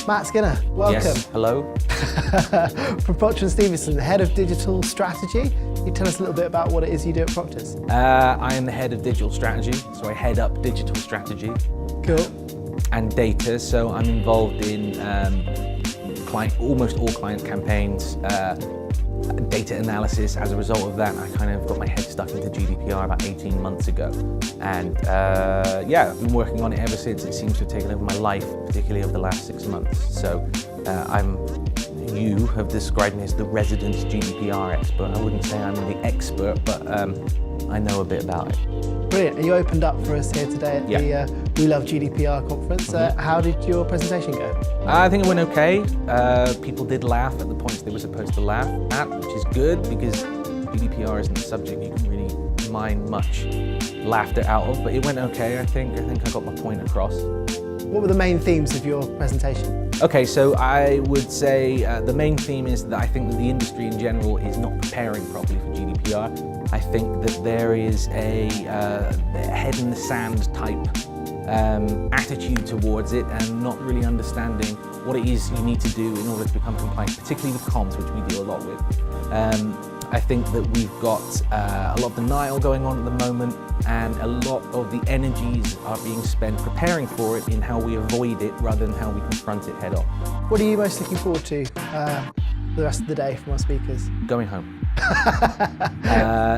Matt Skinner, welcome. Yes, hello. From Proctor Stevenson, the Head of Digital Strategy. Can you tell us a little bit about what it is you do at Proctors? I am the Head of Digital Strategy, so I head up digital strategy. Cool. And data, so I'm involved in almost all client campaigns, data analysis. As a result of that, I kind of got my head stuck into GDPR about 18 months ago. And yeah, I've been working on it ever since. It seems to have taken over my life, particularly over the last 6 months. So you have described me as the resident GDPR expert. I wouldn't say I'm the expert, but I know a bit about it. Brilliant. And you opened up for us here today at the We Love GDPR conference. How did your presentation go? I think it went okay. People did laugh at the points they were supposed to laugh at, which is good because GDPR isn't a subject you can really mind much laughter out of, but it went okay. I think I got my point across. What were the main themes of your presentation? Okay, so I would say the main theme is that I think that the industry in general is not preparing properly for GDPR. I think that there is a head in the sand type attitude towards it and not really understanding what it is you need to do in order to become compliant, particularly with comms, which we deal a lot with. I think that we've got a lot of denial going on at the moment, and a lot of the energies are being spent preparing for it in how we avoid it rather than how we confront it head on. What are you most looking forward to the rest of the day from our speakers? Going home.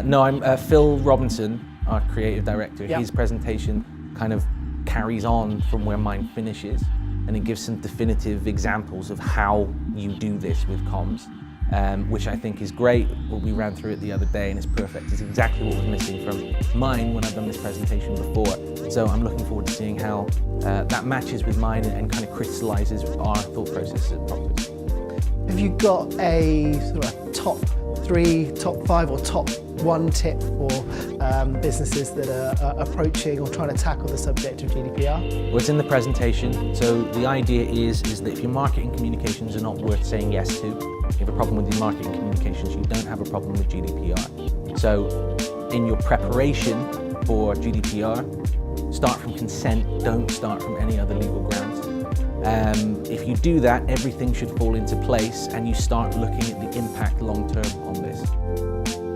No, I'm Phil Robinson, our creative director. Yep. His presentation kind of carries on from where mine finishes, and it gives some definitive examples of how you do this with comms. Which I think is great. We ran through it the other day and it's perfect. It's exactly what was missing from mine when I've done this presentation before. So I'm looking forward to seeing how that matches with mine and kind of crystallizes our thought process at Proctor. Have you got a sort of top 3, top 5 or top 1 tip for businesses that are approaching or trying to tackle the subject of GDPR? Well, it's in the presentation. So the idea is that if your marketing communications are not worth saying yes to, you have a problem with your marketing communications, you don't have a problem with GDPR. So in your preparation for GDPR, start from consent, don't start from any other legal grounds. If you do that, everything should fall into place and you start looking at the impact long-term on this.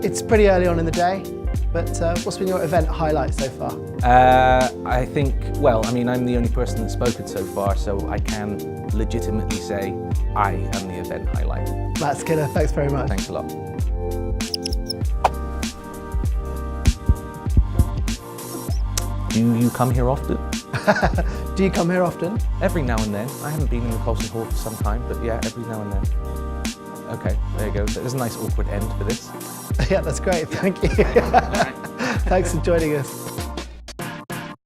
It's pretty early on in the day, but what's been your event highlight so far? I think, well, I mean, I'm the only person that's spoken so far, so I can legitimately say I am the event highlight. Matt Skinner, thanks very much. Thanks a lot. Do you come here often? Do you come here often? Every now and then. I haven't been in the Colson Hall for some time, but yeah, every now and then. Okay, there you go. There's a nice awkward end for this. Yeah, that's great. Thank you. Thanks for joining us.